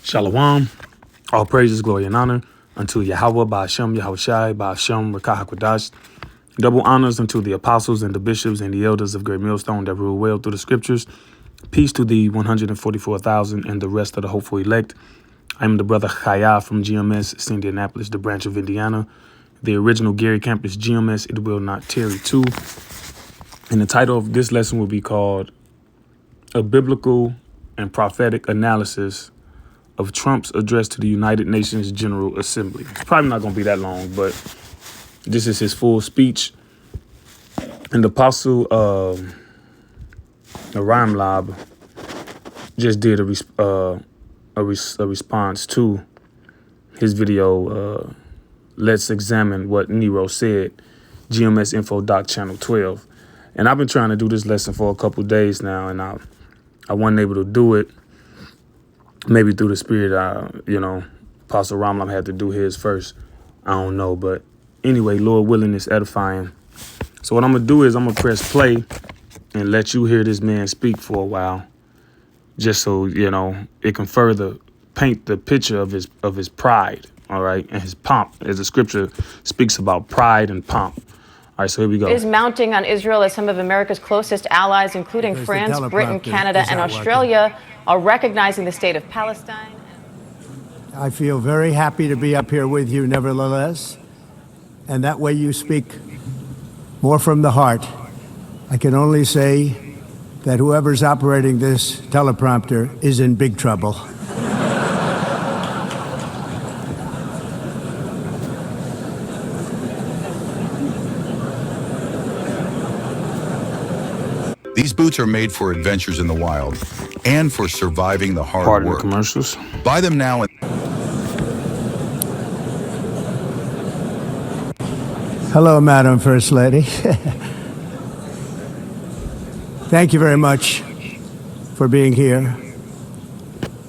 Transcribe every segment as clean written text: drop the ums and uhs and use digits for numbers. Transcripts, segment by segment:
Shalom. All praises, glory, and honor unto Yahweh, Ba'ashem, Yahushai, Ba'ashem, Rakah HaKodash. Double honors unto the apostles and the bishops and the elders of Great Millstone that rule well through the scriptures. Peace to the 144,000 and the rest of the hopeful elect. I am the brother Chaya from GMS, Indianapolis, the branch of Indiana. The original Gary campus, GMS, it will not tarry too. And the title of this lesson will be called A Biblical and Prophetic Analysis of Trump's Address to the United Nations General Assembly. It's probably not going to be that long, but this is his full speech. And the apostle, the Rhyme Lob, just did a response to his video, Let's Examine What Nero Said, GMS Info Doc Channel 12. And I've been trying to do this lesson for a couple days now, and I wasn't able to do it. Maybe through the spirit, Apostle Ramlam had to do his first. I don't know. But anyway, Lord willing, is edifying. So what I'm going to do is I'm going to press play and let you hear this man speak for a while, just so, it can further paint the picture of his pride, all right, and his pomp, as the scripture speaks about pride and pomp. All right, so here we go. Is mounting on Israel as some of America's closest allies, including France, Britain, Canada, and Australia, are recognizing the state of Palestine. I feel very happy to be up here with you, nevertheless. And that way you speak more from the heart. I can only say that whoever's operating this teleprompter is in big trouble. These boots are made for adventures in the wild and for surviving the hard Pardon work. the commercials. Buy them now. Hello, Madam First Lady. Thank you very much for being here.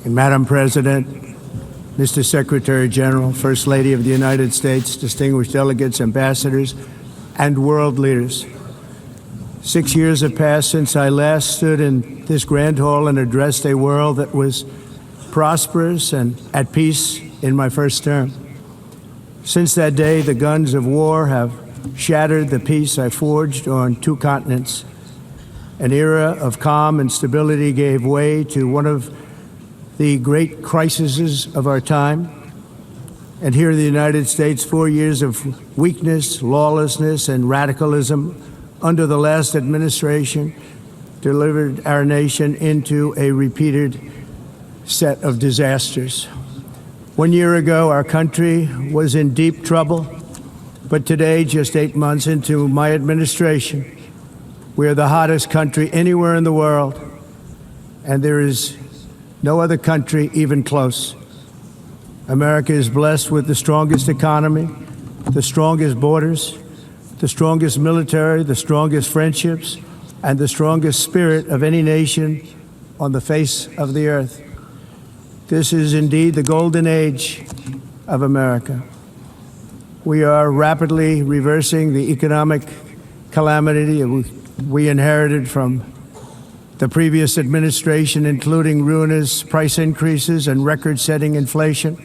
And Madam President, Mr. Secretary General, First Lady of the United States, distinguished delegates, ambassadors, and world leaders. 6 years have passed since I last stood in this grand hall and addressed a world that was prosperous and at peace in my first term. Since that day, the guns of war have shattered the peace I forged on 2 continents. An era of calm and stability gave way to one of the great crises of our time. And here in the United States, 4 years of weakness, lawlessness, and radicalism under the last administration delivered our nation into a repeated set of disasters. 1 year ago, our country was in deep trouble, but today, just 8 months into my administration, we are the hottest country anywhere in the world, and there is no other country even close. America is blessed with the strongest economy, the strongest borders, the strongest military, the strongest friendships, and the strongest spirit of any nation on the face of the earth. This is indeed the golden age of America. We are rapidly reversing the economic calamity we inherited from the previous administration, including ruinous price increases and record-setting inflation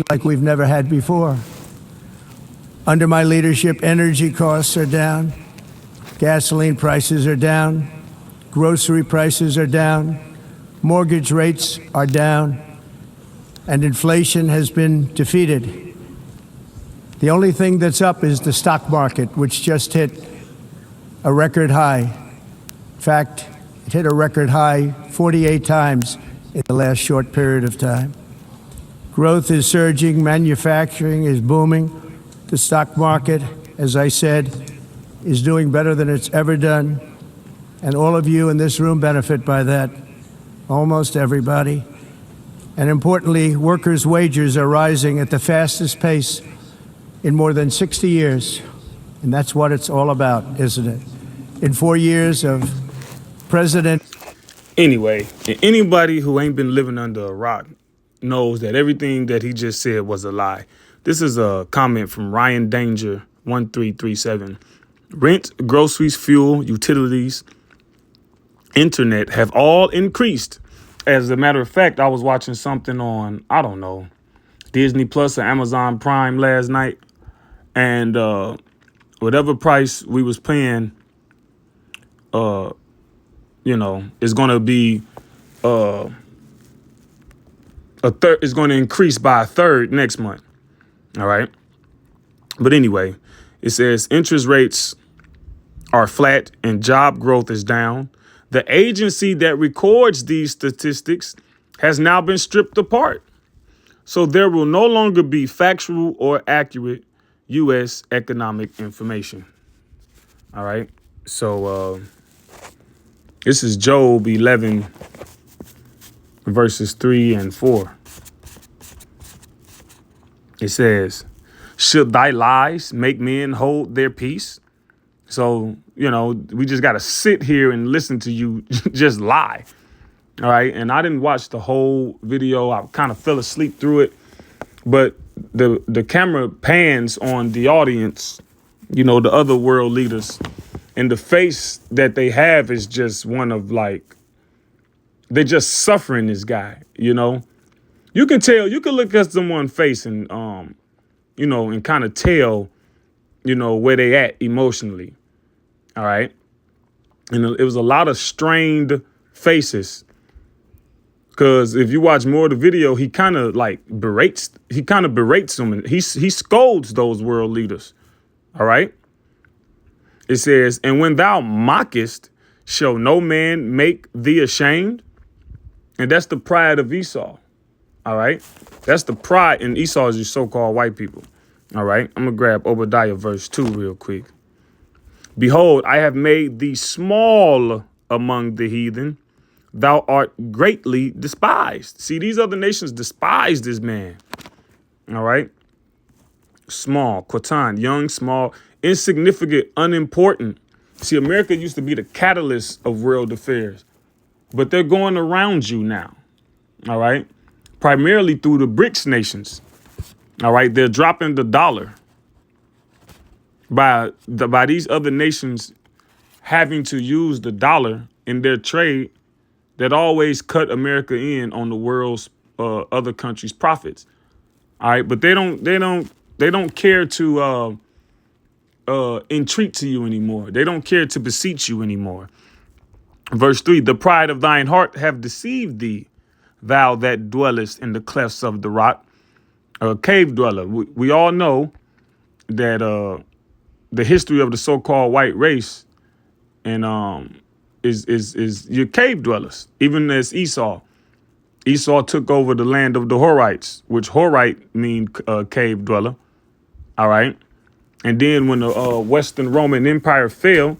like we've never had before. Under my leadership, energy costs are down, gasoline prices are down, grocery prices are down, mortgage rates are down, and inflation has been defeated. The only thing that's up is the stock market, which just hit a record high. In fact, it hit a record high 48 times in the last short period of time. Growth is surging, manufacturing is booming. The stock market, as I said, is doing better than it's ever done. And all of you in this room benefit by that, almost everybody. And importantly, workers' wages are rising at the fastest pace in more than 60 years. And that's what it's all about, isn't it? In 4 years of President. Anyway, anybody who ain't been living under a rock knows that everything that he just said was a lie. This is a comment from Ryan Danger 1337. Rent, groceries, fuel, utilities, internet have all increased As a matter of fact, I was watching something on, I don't know, Disney Plus or Amazon Prime last night. And whatever price we was paying, is going to be a third, is going to increase by a third next month. All right. But anyway, it says interest rates are flat and job growth is down. The agency that records these statistics has now been stripped apart. So there will no longer be factual or accurate U.S. economic information. All right. So this is Job 11, verses 3 and 4. It says, should thy lies make men hold their peace? So, we just got to sit here and listen to you just lie. All right. And I didn't watch the whole video. I kind of fell asleep through it. But the camera pans on the audience, the other world leaders. And the face that they have is just one of they're just suffering this guy, You can tell, you can look at someone's face and, and kind of tell, where they at emotionally. All right. And it was a lot of strained faces. Because if you watch more of the video, he kind of berates them, and he scolds those world leaders. All right. It says, and when thou mockest, shall no man make thee ashamed? And that's the pride of Esau. All right. That's the pride. And Esau is your so-called white people. All right. I'm going to grab Obadiah verse 2 real quick. Behold, I have made thee small among the heathen. Thou art greatly despised. See, these other nations despise this man. All right. Small, Quatan, young, small, insignificant, unimportant. See, America used to be the catalyst of world affairs, but they're going around you now. All right. Primarily through the BRICS nations. All right. They're dropping the dollar by these other nations having to use the dollar in their trade that always cut America in on the world's other countries' profits. All right. But they don't care to entreat to you anymore. They don't care to beseech you anymore. Verse 3, the pride of thine heart have deceived thee, thou that dwellest in the clefts of the rock, a cave dweller. We all know that the history of the so-called white race and is your cave dwellers, even as Esau. Esau took over the land of the Horites, which Horite mean cave dweller. All right. And then when the Western Roman Empire fell,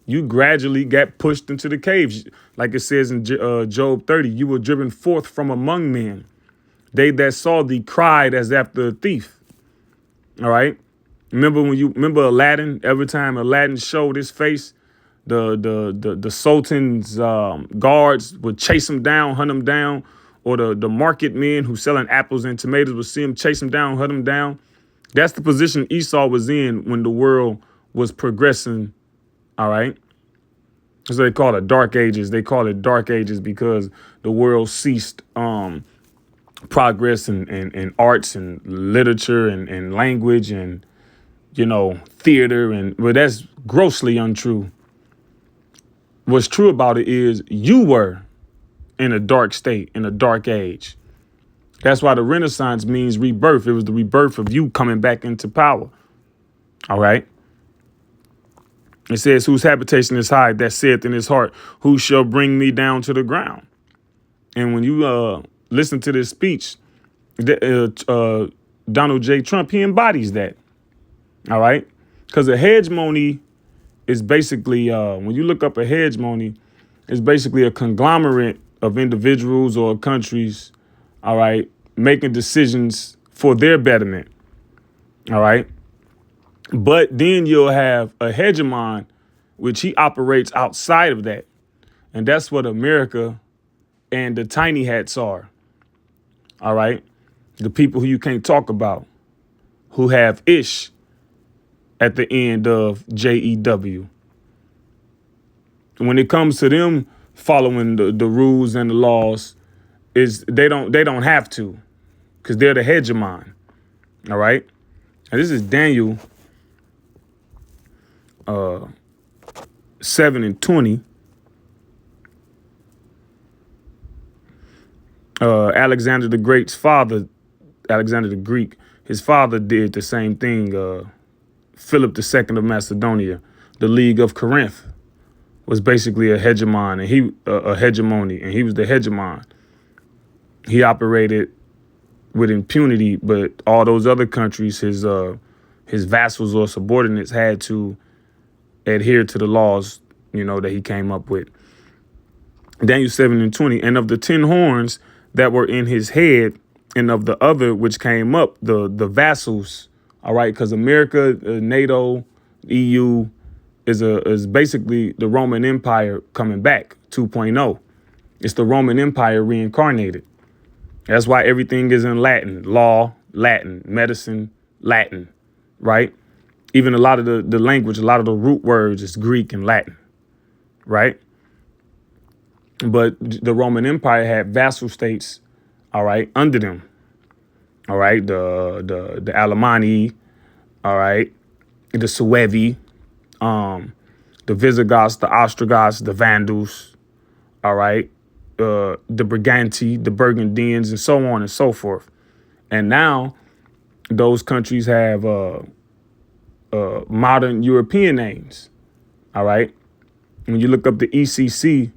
you gradually got pushed into the caves. Like it says in Job 30, you were driven forth from among men. They that saw thee cried as after a thief. All right. Remember Aladdin? Every time Aladdin showed his face, the Sultan's guards would chase him down, hunt him down, or the market men who selling apples and tomatoes would see him, chase him down, hunt him down. That's the position Esau was in when the world was progressing. All right. So they call it dark ages. They call it dark ages because the world ceased progress in arts and literature and language and, theater. But that's grossly untrue. What's true about it is you were in a dark state, in a dark age. That's why the Renaissance means rebirth. It was the rebirth of you coming back into power. All right. It says, whose habitation is high, that saith in his heart, who shall bring me down to the ground? And when you listen to this speech, Donald J. Trump, he embodies that. All right. Because a hegemony is basically, when you look up a hegemony, it's basically a conglomerate of individuals or countries, all right, making decisions for their betterment. All right. But then you'll have a hegemon, which he operates outside of that. And that's what America and the tiny hats are. All right. The people who you can't talk about, who have ish at the end of JEW. when it comes to them following the rules and the laws, is they don't have to, because they're the hegemon. All right. And this is Daniel 7:20. Alexander the Great's father, Alexander the Greek, his father did the same thing. Philip II of Macedonia, the League of Corinth, was basically a hegemon, and a hegemony, and he was the hegemon. He operated with impunity, but all those other countries, his vassals or subordinates, had to adhere to the laws, that he came up with. Daniel 7:20, and of the 10 horns that were in his head, and of the other which came up, the vassals, all right, because America, NATO, EU is basically the Roman Empire coming back 2.0. It's the Roman Empire reincarnated. That's why everything is in Latin, law, Latin, medicine, Latin, right? Even a lot of the language, a lot of the root words is Greek and Latin, right? But the Roman Empire had vassal states, all right, under them, all right, the Alemanni, all right, the Suevi, the Visigoths, the Ostrogoths, the Vandals, all right, the Briganti, the Burgundians, and so on and so forth. And now those countries have modern European names, all right. When you look up the ECC,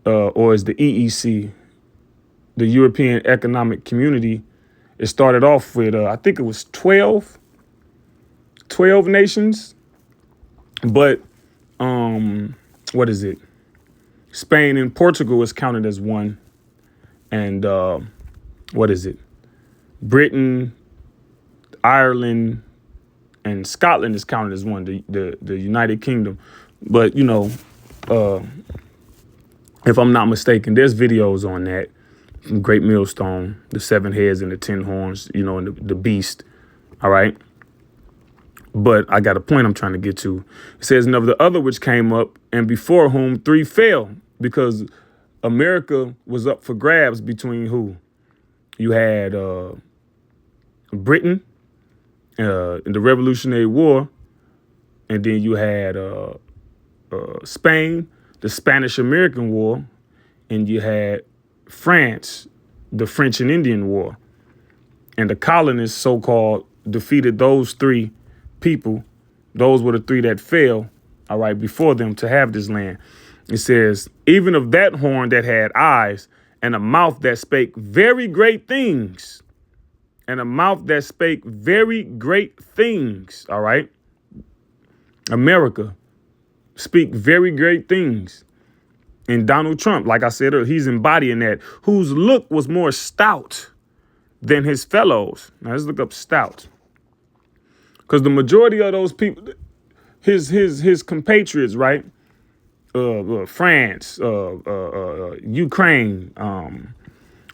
or is the EEC, the European Economic Community, it started off with, I think it was 12 nations, but what is it? Spain and Portugal is counted as one, and what is it? Britain, Ireland, and Scotland is counted as one, the United Kingdom. But, if I'm not mistaken, there's videos on that. Great Millstone, the 7 heads and the 10 horns, and the beast. All right. But I got a point I'm trying to get to. It says, and of the other which came up, and before whom 3 fell, because America was up for grabs between who? You had Britain in the Revolutionary War, and then you had Spain, the Spanish-American War, and you had France, the French and Indian War. And the colonists, so-called, defeated those 3 people. Those were the 3 that fell, all right, before them to have this land. It says, even of that horn that had eyes, and a mouth that spake very great things. And a mouth that spake very great things, all right? America speak very great things. And Donald Trump, like I said earlier, he's embodying that, whose look was more stout than his fellows. Now let's look up stout. Because the majority of those people, his compatriots, right? France, Ukraine,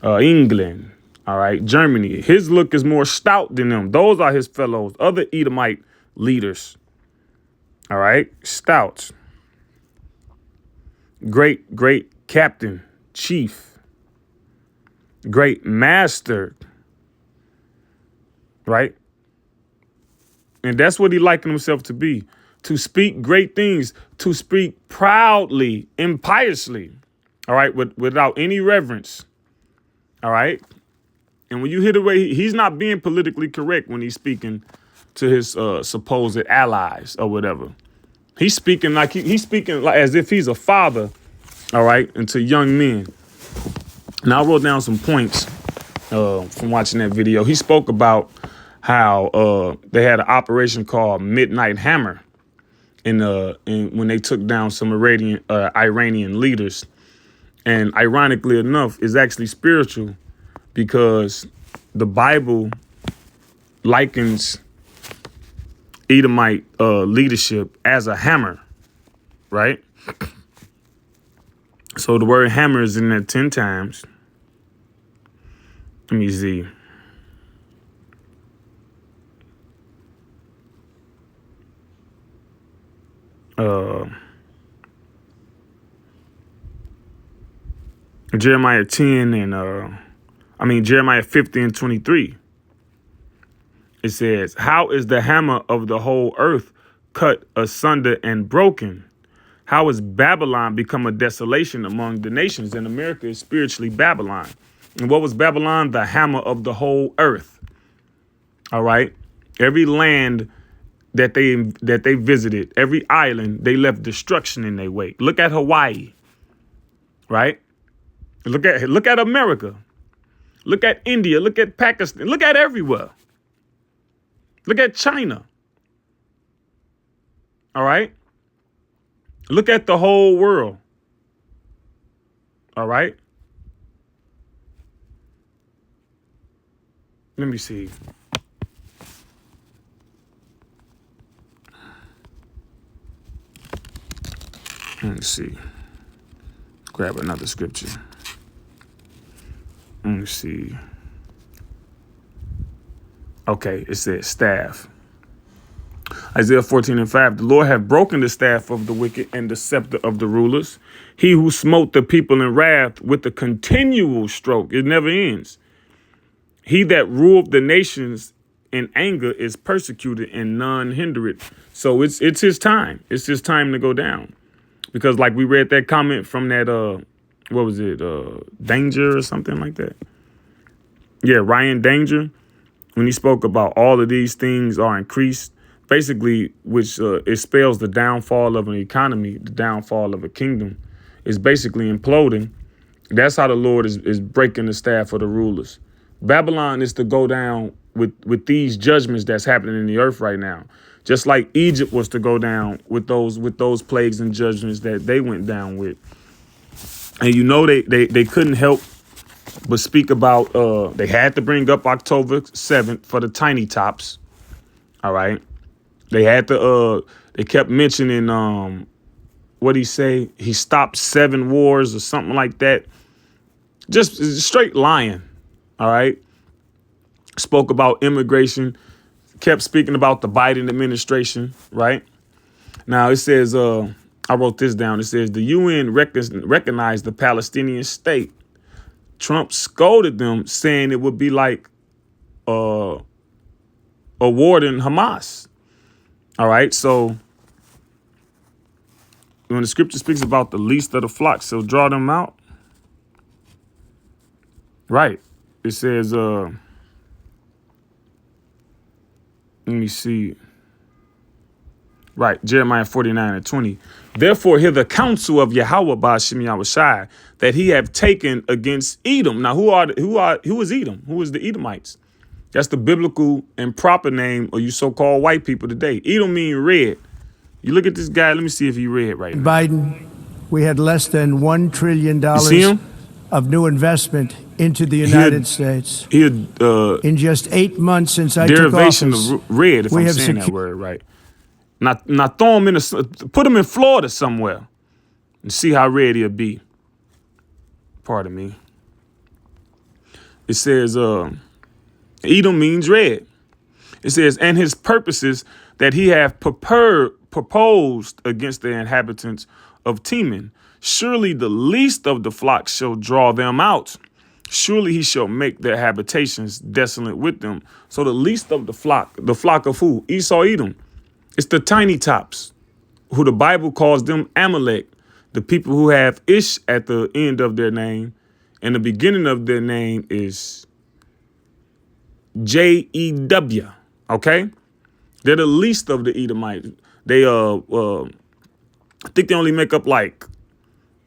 England, all right, Germany. His look is more stout than them. Those are his fellows, other Edomite leaders. All right, stout. Great captain, chief, great master, right? And that's what he likened himself to be, to speak great things, to speak proudly, impiously, all right, without any reverence, all right? And when you hear the way he's not being politically correct when he's speaking to his supposed allies or whatever. He's speaking like he's speaking like as if he's a father, all right, and to young men. Now I wrote down some points from watching that video. He spoke about how they had an operation called Midnight Hammer in when they took down some Iranian leaders. And ironically enough, it's actually spiritual because the Bible likens Edomite leadership as a hammer, right? So the word hammer is in there 10 times. Let me see. Jeremiah 10 and Jeremiah 50 and 23. It says, how is the hammer of the whole earth cut asunder and broken? How has Babylon become a desolation among the nations? And America is spiritually Babylon. And what was Babylon? The hammer of the whole earth. All right. Every land that they visited, every island, they left destruction in their wake. Look at Hawaii. Right? Look at America. Look at India. Look at Pakistan. Look at everywhere. Look at China. All right. Look at the whole world. All right. Let me see. Let me see. Grab another scripture. Let me see. Okay, it says staff. Isaiah 14 and 5, the Lord hath broken the staff of the wicked and the scepter of the rulers. He who smote the people in wrath with a continual stroke, it never ends. He that ruled the nations in anger is persecuted and none hinder it. So it's his time. It's his time to go down. Because like we read that comment from that, what was it? Danger or something like that. Yeah, Ryan Danger, when he spoke about all of these things are increased, basically, which it spells the downfall of an economy, the downfall of a kingdom, is basically imploding. That's how the Lord is breaking the staff of the rulers. Babylon is to go down with these judgments that's happening in the earth right now. Just like Egypt was to go down with those plagues and judgments that they went down with. And you know they couldn't help but speak about, they had to bring up October 7th for the tiny tops. All right. They had to, they kept mentioning, what'd he say? He stopped 7 wars or something like that. Just straight lying. All right. Spoke about immigration, kept speaking about the Biden administration. Right. Now it says, I wrote this down. It says the UN recognized the Palestinian state. Trump scolded them, saying it would be like awarding Hamas. All right. So when the scripture speaks about the least of the flock, so draw them out. Right. It says, let me see. Right. Jeremiah 49 and 20. Therefore, hear the counsel of Yahweh Ba'ashem Yahushai that he have taken against Edom. Now, who is Edom? Who is the Edomites? That's the biblical and proper name of you so-called white people today. Edom mean red. You look at this guy. Let me see if he red right now. Biden, we had less than $1 trillion of new investment into the United States. In just 8 months since I took office, derivation of red, if I'm saying that word right. Now throw him put him in Florida somewhere and see how red he'll be. Pardon me. It says, Edom means red. It says, and his purposes that he hath proposed against the inhabitants of Teman. Surely the least of the flock shall draw them out. Surely he shall make their habitations desolate with them. So the least of the flock of who? Esau, Edom. It's the tiny tops, who the Bible calls them Amalek, the people who have Ish at the end of their name, and the beginning of their name is Jew. Okay, they're the least of the Edomites. They I think they only make up like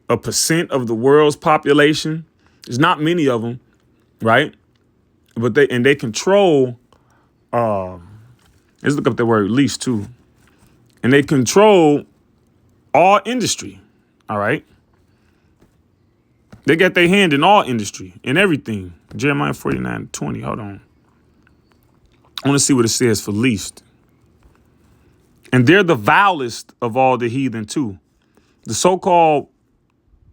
1% of the world's population. There's not many of them, right? But they control. Let's look up the word least too. And they control all industry. All right. They got their hand in all industry and everything. Jeremiah 49:20. Hold on. I want to see what it says for least. And they're the vilest of all the heathen too. The so-called,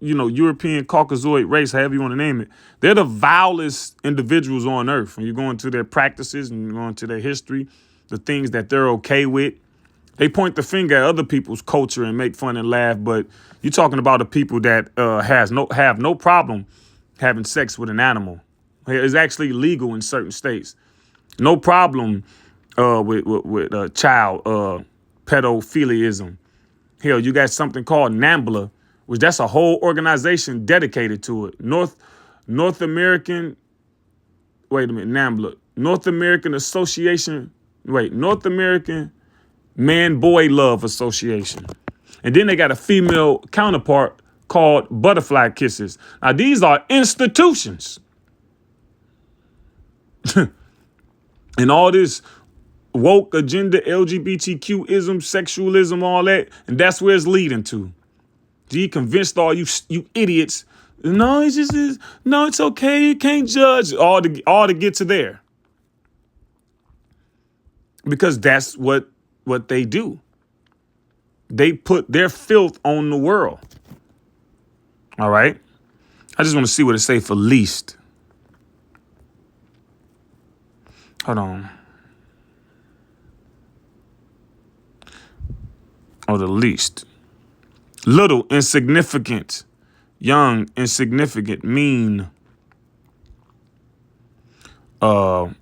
European Caucasoid race, however you want to name it. They're the vilest individuals on earth. When you go into their practices and you go into their history, the things that they're okay with, They point the finger at other people's culture and make fun and laugh, but you're talking about the people that have no problem having sex with an animal. It's actually legal in certain states. No problem with child pedophiliism. Hell, you got something called NAMBLA, which that's a whole organization dedicated to it. North American, wait a minute, NAMBLA, North American Association, North American Man-Boy Love Association. And then they got a female counterpart called Butterfly Kisses. Now, these are institutions. And all this woke agenda, LGBTQ-ism, sexualism, all that, and that's where it's leading to. He convinced all you idiots, no, it's just no, it's okay, you can't judge, all to get to there. Because that's what they do. They put their filth on the world. All right. I just want to see what it say for least. Hold on. Oh, the least. Little, insignificant. Young, insignificant, mean. Taza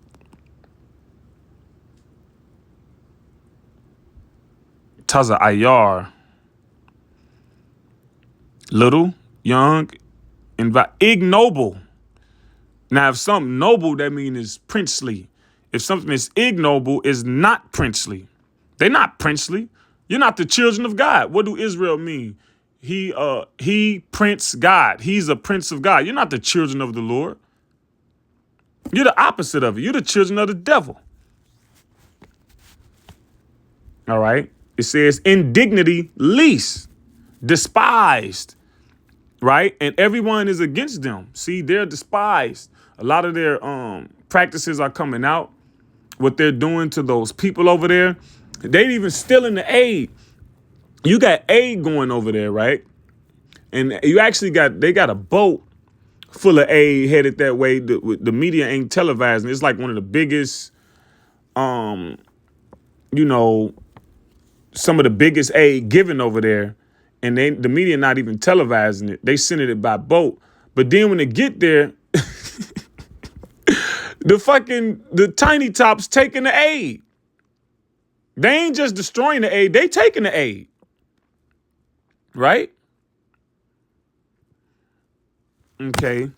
Ayar. Little, young, ignoble. Now, if something noble, that means it's princely. If something is ignoble, it's not princely. They're not princely. You're not the children of God. What do Israel mean? He prince God. He's a prince of God. You're not the children of the Lord. You're the opposite of it. You're the children of the devil. All right. It says indignity, least, despised. Right. And everyone is against them. See, they're despised. A lot of their practices are coming out. What they're doing to those people over there. They ain't even stealing the aid. You got aid going over there, right? And you actually they got a boat full of aid headed that way. The media ain't televising. It's like one of the biggest, some of the biggest aid given over there. And the media not even televising it. They sending it by boat. But then when they get there, the tiny tops taking the aid. They ain't just destroying the aid. They taking the aid. Right? Okay.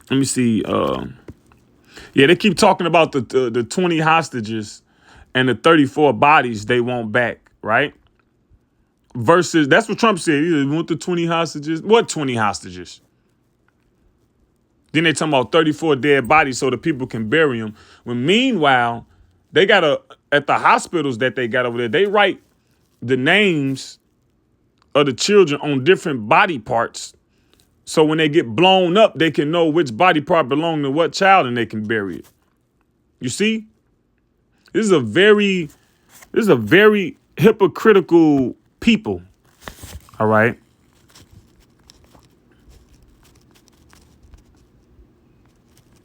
Let me see. They keep talking about the 20 hostages and the 34 bodies they want back, right? Versus, that's what Trump said. He want the 20 hostages. What 20 hostages? Then they talking about 34 dead bodies so the people can bury them. When meanwhile, they got at the hospitals that they got over there, they write the names of the children on different body parts. So when they get blown up, they can know which body part belonged to what child and they can bury it. You see? This is a very hypocritical people. All right.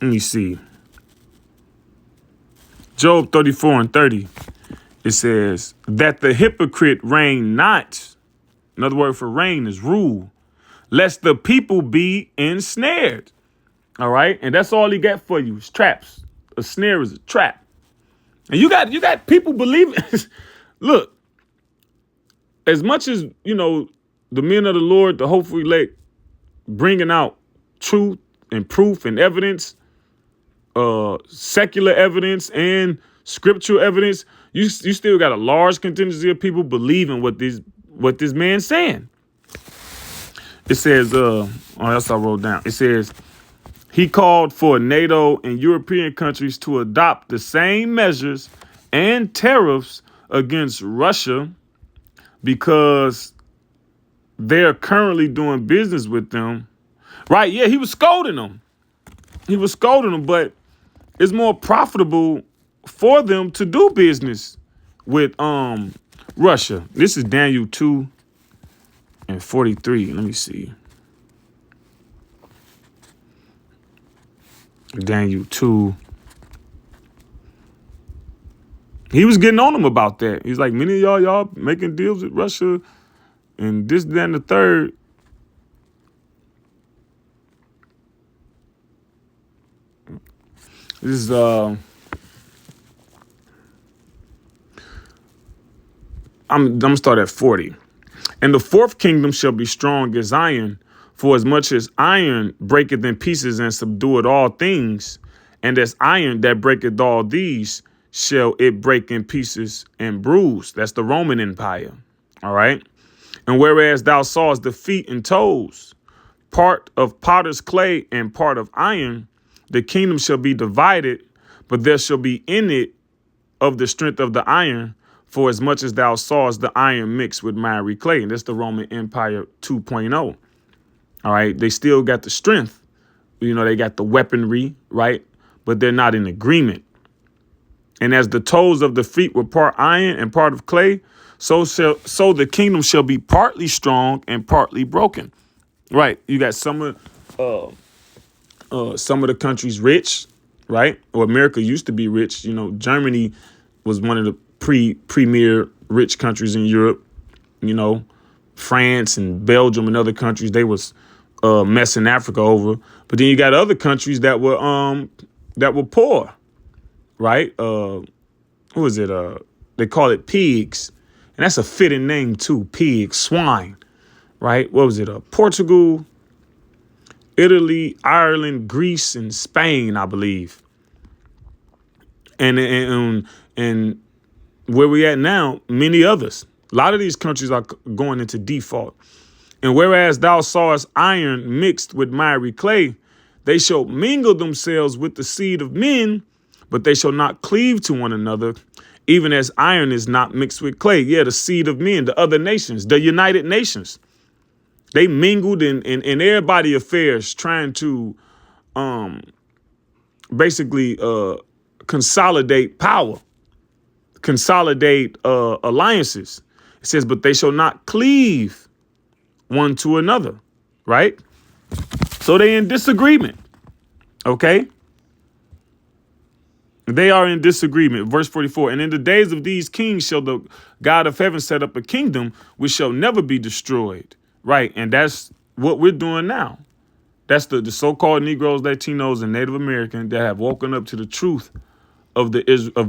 Let me see. Job 34:30. It says that the hypocrite reign not. Another word for reign is rule. Lest the people be ensnared. All right. And that's all he got for you is traps. A snare is a trap. And you got people believing. Look, as much as, the men of the Lord, the hopefully elect, bringing out truth and proof and evidence, secular evidence and scriptural evidence, you still got a large contingency of people believing what this man's saying. It says, that's I wrote down. It says, he called for NATO and European countries to adopt the same measures and tariffs against Russia because they're currently doing business with them. Right? Yeah, he was scolding them. But it's more profitable for them to do business with Russia. This is Daniel 2:43. Let me see. Daniel 2. He was getting on them about that. He's like, many of y'all making deals with Russia and this, that, and the third. This is I'm gonna start at 40. And the fourth kingdom shall be strong as iron, for as much as iron breaketh in pieces and subdueth all things, and as iron that breaketh all these, shall it break in pieces and bruise. That's the Roman Empire. All right. And whereas thou sawest the feet and toes, part of potter's clay and part of iron, the kingdom shall be divided, but there shall be in it of the strength of the iron, for as much as thou sawest the iron mixed with miry clay. And that's the Roman Empire 2.0. All right. They still got the strength. You know, they got the weaponry, right? But they're not in agreement. And as the toes of the feet were part iron and part of clay, so the kingdom shall be partly strong and partly broken. Right. You got some of the countries rich, right? Or America used to be rich. You know, Germany was one of the premier rich countries in Europe. You know, France and Belgium and other countries, they was messing Africa over. But then you got other countries that were poor, right? What was it? They call it pigs, and that's a fitting name too. Pigs, swine, right? What was it? Portugal, Italy, Ireland, Greece, and Spain, I believe. And where we at now, many others. A lot of these countries are going into default. And whereas thou sawest iron mixed with miry clay, they shall mingle themselves with the seed of men, but they shall not cleave to one another, even as iron is not mixed with clay. Yeah, the seed of men, the other nations, the United Nations. They mingled in everybody affairs, trying to basically consolidate power, consolidate alliances. It says, but they shall not cleave one to another, right? So they in disagreement, okay? They are in disagreement. Verse 44, and in the days of these kings shall the God of heaven set up a kingdom which shall never be destroyed, right? And that's what we're doing now. That's the so-called Negroes, Latinos, and Native American that have woken up to the truth of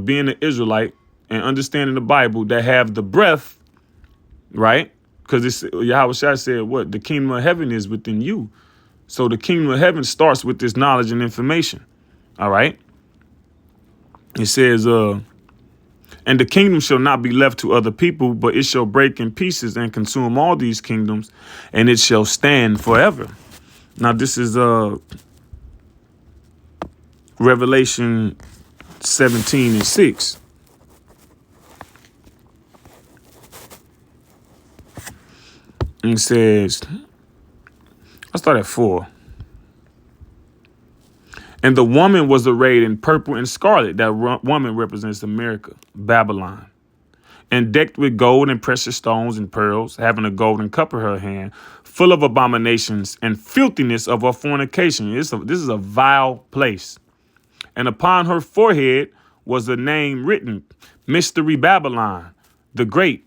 being an Israelite and understanding the Bible, that have the breath, right? Because Yahweh Shai said, what? The kingdom of heaven is within you. So the kingdom of heaven starts with this knowledge and information. All right. It says, and the kingdom shall not be left to other people, but it shall break in pieces and consume all these kingdoms, and it shall stand forever. Now, this is Revelation 17:6. And it says, I'll start at 4. And the woman was arrayed in purple and scarlet. That woman represents America, Babylon. And decked with gold and precious stones and pearls, having a golden cup in her hand, full of abominations and filthiness of her fornication. This is a vile place. And upon her forehead was a name written, Mystery Babylon, the Great,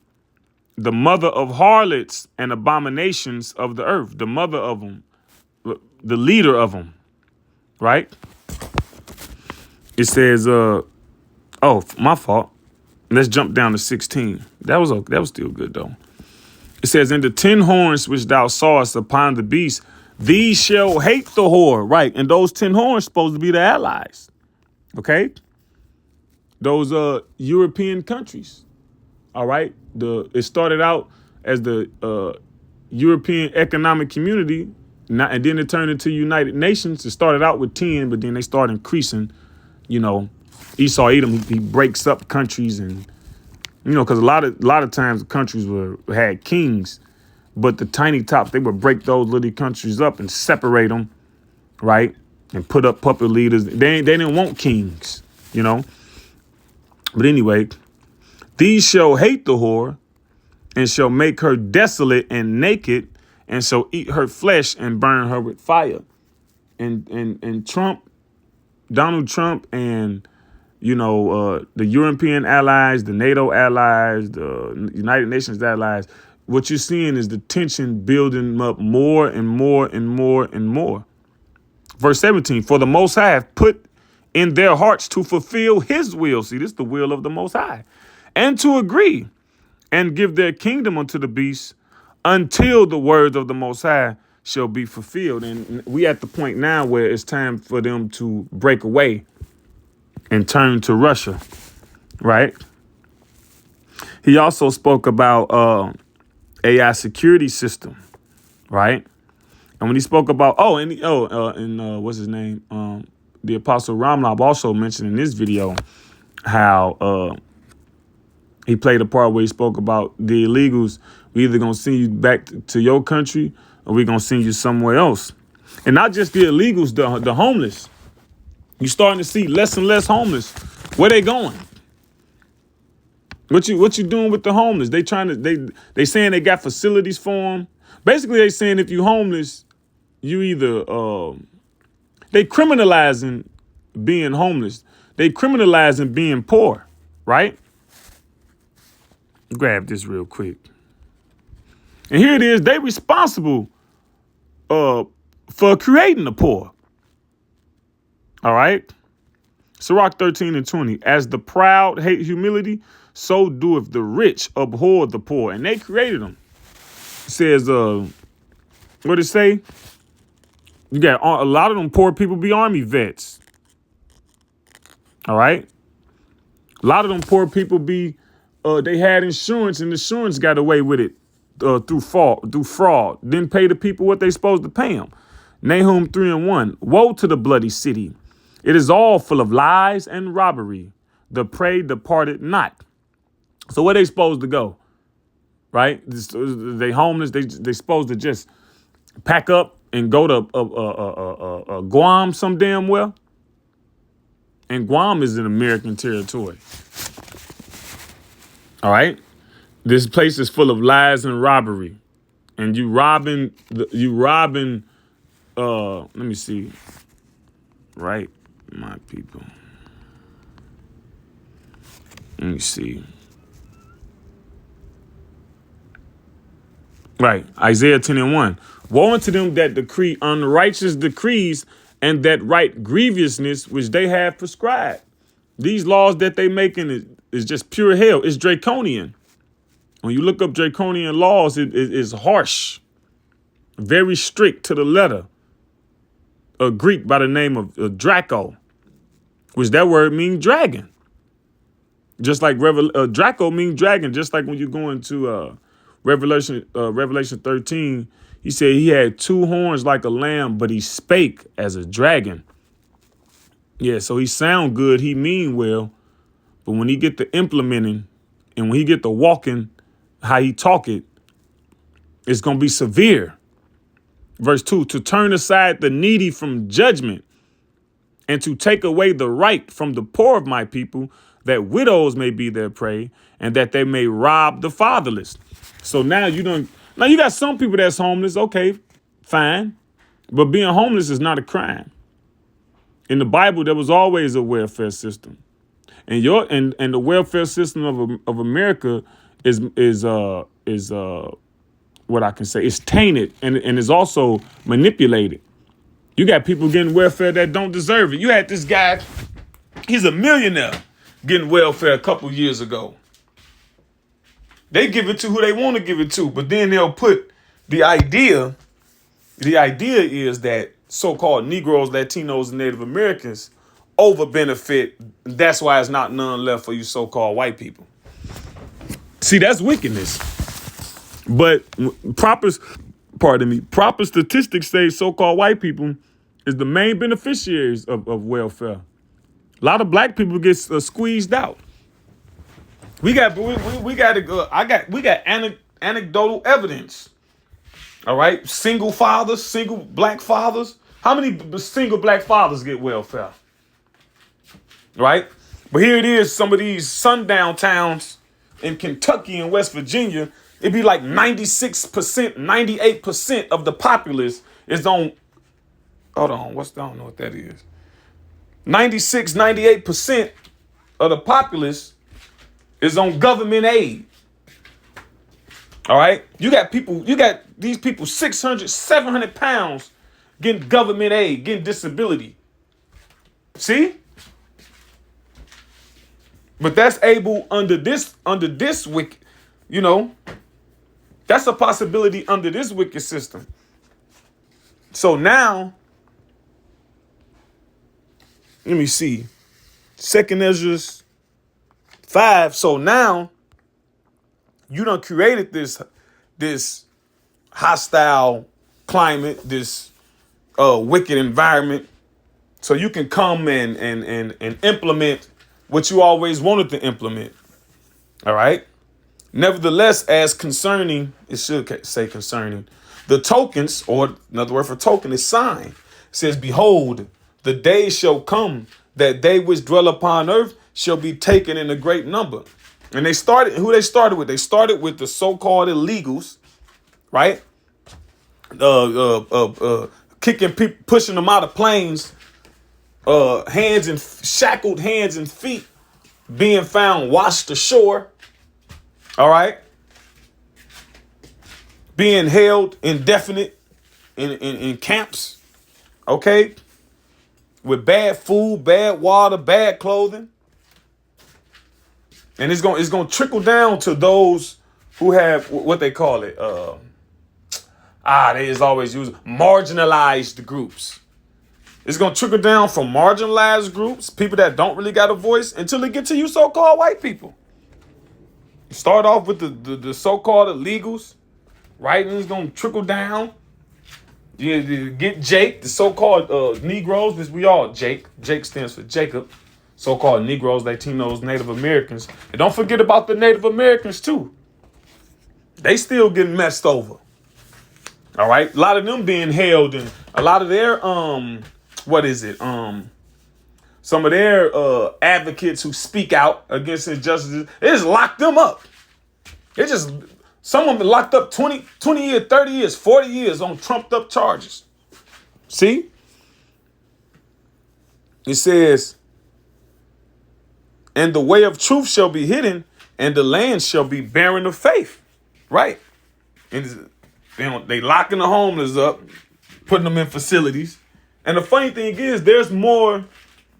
the mother of harlots and abominations of the earth, the mother of them, the leader of them, right? It says, oh, my fault. Let's jump down to 16. That was still good, though. It says, and the 10 horns which thou sawest upon the beast, these shall hate the whore, right? And those 10 horns supposed to be the allies, okay? Those European countries, all right? It started out as the European Economic Community, and then it turned into United Nations. It started out with 10, but then they started increasing. You know, Esau Edom, he breaks up countries, and because a lot of times countries had kings, but the tiny tops, they would break those little countries up and separate them, right, and put up puppet leaders. They didn't want kings, But anyway, these shall hate the whore, and shall make her desolate and naked, and shall eat her flesh and burn her with fire. And Donald Trump and the European allies, the NATO allies, the United Nations allies, what you're seeing is the tension building up more and more and more and more. Verse 17, for the Most High have put in their hearts to fulfill his will. See, this is the will of the Most High. And to agree and give their kingdom unto the beast until the words of the Most High shall be fulfilled. And we at the point now where it's time for them to break away and turn to Russia, right? He also spoke about AI security system, right? And when he spoke about, what's his name? The Apostle Ramlab also mentioned in this video how he played a part where he spoke about the illegals. We either gonna send you back to your country or we gonna send you somewhere else. And not just the illegals, the homeless. You're starting to see less and less homeless. Where they going? What you doing with the homeless? They saying they got facilities for them. Basically, they saying if you homeless, you either they criminalizing being homeless. They criminalizing being poor, right? Grab this real quick. And here it is. They responsible for creating the poor. All right. Sirach 13 and 20. As the proud hate humility, so doeth the rich abhor the poor. And they created them. It says, what it say? You got a lot of them poor people be Army vets. All right. A lot of them poor people be, they had insurance and insurance got away with it through fraud. Didn't pay the people what they supposed to pay them. Nahum 3 and 1. Woe to the bloody city. It is all full of lies and robbery. The prey departed not. So where they supposed to go? Right? They homeless. They supposed to just pack up and go to Guam some damn well. And Guam is an American territory. All right. This place is full of lies and robbery. And you robbing, let me see. Right, my people. Let me see. Right, Isaiah 10 and 1. Woe unto them that decree unrighteous decrees and that write grievousness which they have prescribed. These laws that they making is just pure hell. It's draconian. When you look up draconian laws, it is harsh, very strict to the letter. A Greek by the name of Draco, which that word means dragon. Just like Draco means dragon. Just like when you go into Revelation 13, he said he had two horns like a lamb, but he spake as a dragon. Yeah, so he sound good, he mean well, but when he get to implementing and when he get to walking, how he talk it, it's gonna be severe. Verse 2, to turn aside the needy from judgment and to take away the right from the poor of my people, that widows may be their prey and that they may rob the fatherless. So now you got some people that's homeless. Okay, fine. But being homeless is not a crime. In the Bible, there was always a welfare system. And the welfare system of America is what I can say, it's tainted and is also manipulated. You got people getting welfare that don't deserve it. You had this guy, he's a millionaire, getting welfare a couple years ago. They give it to who they want to give it to, but then they'll put the idea is that so-called Negroes, Latinos, and Native Americans over benefit. That's why it's not none left for you so-called white people. See, that's wickedness. But proper statistics say so-called white people is the main beneficiaries of welfare. A lot of black people get squeezed out. We got anecdotal evidence. All right, single black fathers. How many single black fathers get welfare? Right, but here it is. Some of these sundown towns in Kentucky and West Virginia, it'd be like 96%, 98% of the populace is on. Hold on, I don't know what that is. 96, 98% of the populace is on government aid. All right? You got these people 600, 700 pounds getting government aid, getting disability. See? But that's able under this wicked, that's a possibility under this wicked system. So now, let me see. 2nd Ezra 5. So now you done created this hostile climate, this wicked environment, so you can come and implement what you always wanted to implement. All right. Nevertheless, as concerning, it should say concerning, the tokens, or another word for token is sign. It says, behold, the days shall come that they which dwell upon earth shall be taken in a great number. And they started with? They started with the so-called illegals, right? Kicking people, pushing them out of planes, shackled hands and feet being found washed ashore. All right. Being held indefinite in camps. Okay. With bad food, bad water, bad clothing. And it's going to trickle down to those who have what they call it. They is always use marginalized groups. It's going to trickle down from marginalized groups, people that don't really got a voice, until it get to you so-called white people. Start off with the so-called illegals, right? And it's going to trickle down. You get Jake, the so-called Negroes, this we all Jake. Jake stands for Jacob. So-called Negroes, Latinos, Native Americans. And don't forget about the Native Americans too. They still getting messed over. All right? A lot of them being held, and a lot of their some of their advocates who speak out against injustices, they just lock them up. Some of them locked up 20 years, 30 years, 40 years on trumped up charges. See? It says, and the way of truth shall be hidden, and the land shall be barren of faith. Right? And they locking the homeless up, putting them in facilities. And the funny thing is, there's more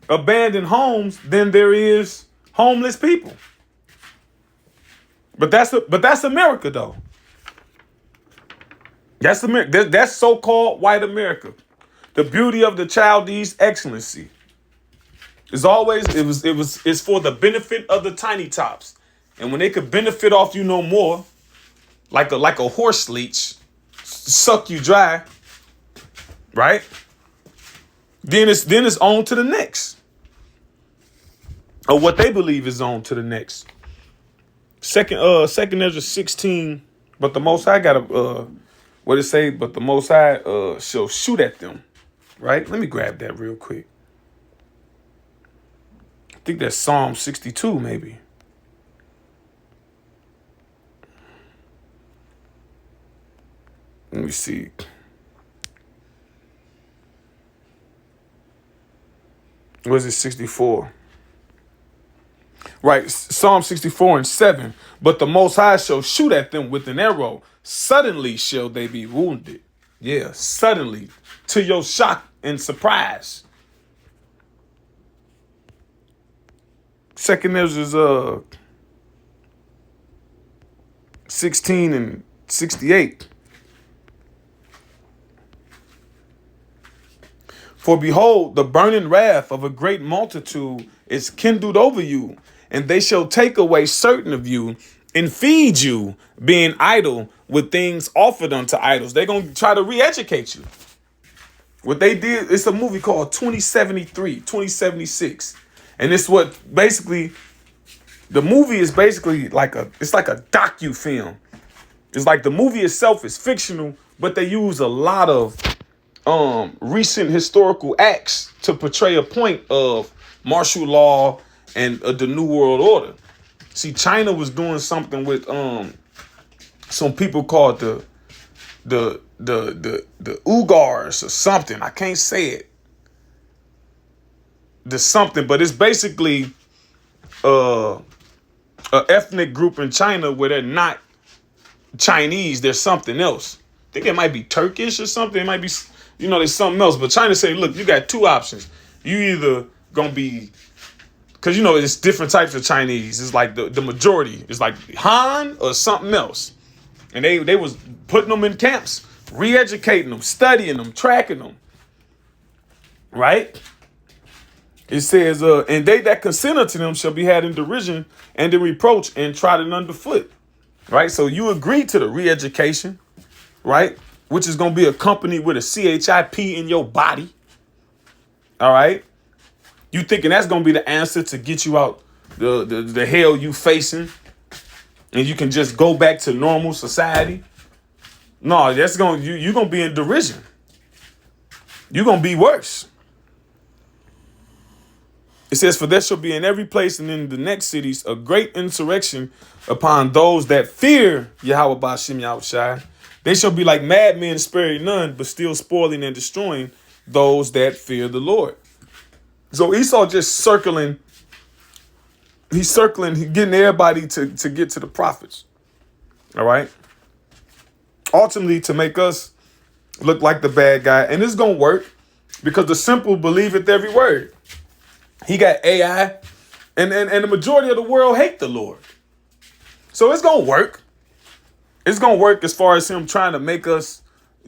abandoned homes than there is homeless people. But that's America, though. That's America. That's so-called white America. The beauty of the Chaldees' excellency is always it's for the benefit of the tiny tops, and when they could benefit off you no more, like a horse leech, suck you dry, right? Then it's on to the next, or what they believe is on to the next. Second Ezra 16, but the Most High got what it say? But the Most High shall shoot at them, right? Let me grab that real quick. I think that's Psalm 62, maybe. Let me see. Was it 64? Right, Psalm 64 and 7. But the Most High shall shoot at them with an arrow. Suddenly shall they be wounded. Yeah, suddenly. To your shock and surprise. Second Ezra 16 and 68. For behold, the burning wrath of a great multitude is kindled over you, and they shall take away certain of you and feed you, being idle with things offered unto idols. They're going to try to re-educate you. What they did, it's a movie called 2076. And it's what basically, the movie is basically it's like a docu-film. It's like the movie itself is fictional, but they use a lot of recent historical acts to portray a point of martial law and the New World Order. See, China was doing something with some people called the Uyghurs or something. I can't say it. The something, but it's basically a ethnic group in China where they're not Chinese, they're something else. I think it might be Turkish or something. It might be, there's something else. But China say, look, you got two options. You either gonna be, because it's different types of Chinese. It's like the majority is like Han or something else. And they was putting them in camps, re-educating them, studying them, tracking them. Right? It says, and they that consent unto them shall be had in derision and in reproach and trodden underfoot. Right? So you agree to the re-education, right? Which is going to be accompanied with a CHIP in your body. All right? You thinking that's going to be the answer to get you out the hell you facing and you can just go back to normal society? No, that's going you're going to be in derision. You're going to be worse. It says, for there shall be in every place and in the next cities a great insurrection upon those that fear Yahweh Ba'ashem Yahushai. They shall be like madmen, sparing none, but still spoiling and destroying those that fear the Lord. So Esau just circling. He's circling, getting everybody to get to the prophets. All right. Ultimately, to make us look like the bad guy. And it's going to work because the simple believeth every word. He got AI, and the majority of the world hate the Lord. So it's going to work. It's going to work as far as him trying to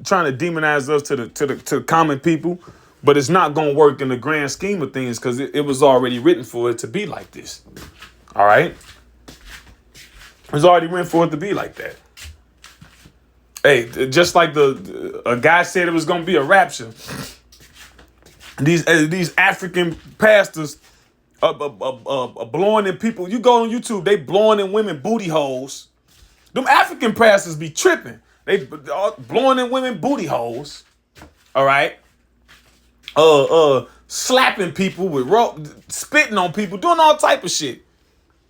demonize us to common people. But it's not going to work in the grand scheme of things because it was already written for it to be like this. All right? It was already written for it to be like that. Hey, just like a guy said it was going to be a rapture. These African pastors blowing in people. You go on YouTube, they blowing in women booty holes. Them African pastors be tripping. They blowing in women booty holes. All right. Slapping people with rope, spitting on people, doing all type of shit.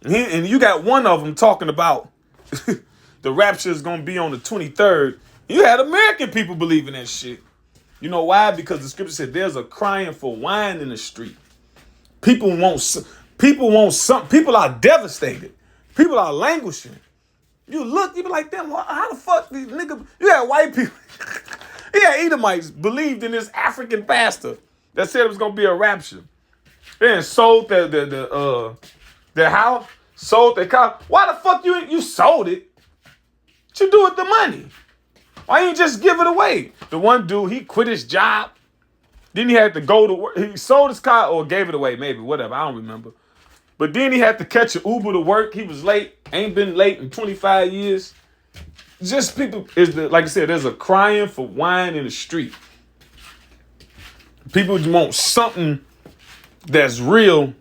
And you got one of them talking about the rapture is going to be on the 23rd. You had American people believing that shit. You know why? Because the scripture said there's a crying for wine in the street. People are devastated. People are languishing. You be like, damn, how the fuck these niggas? You had white people. Yeah, Edomites believed in this African pastor that said it was gonna be a rapture. Then sold their house, sold their car. Why the fuck you sold it? What you do with the money? Why you just give it away? The one dude, he quit his job. Then he had to go to work. He sold his car or gave it away, maybe, whatever. I don't remember. But then he had to catch an Uber to work. He was late. Ain't been late in 25 years. Just people, like I said, there's a crying for wine in the street. People want something that's real,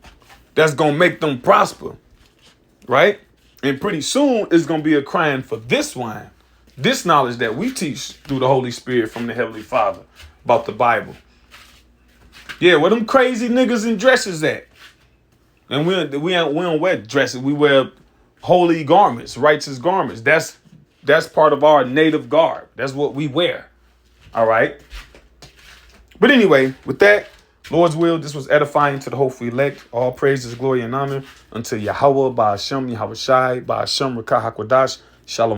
that's going to make them prosper, right? And pretty soon, it's going to be a crying for this wine, this knowledge that we teach through the Holy Spirit from the Heavenly Father about the Bible. Yeah, where them crazy niggas in dresses at? And we don't wear dresses. We wear holy garments, righteous garments. That's part of our native garb. That's what we wear. All right. But anyway, with that, Lord's will, this was edifying to the hopeful elect. All praises, glory, and honor unto Yahweh, Ba'ashem, Yahushai, Ba'ashem, Rakah HaKodash. Shalom.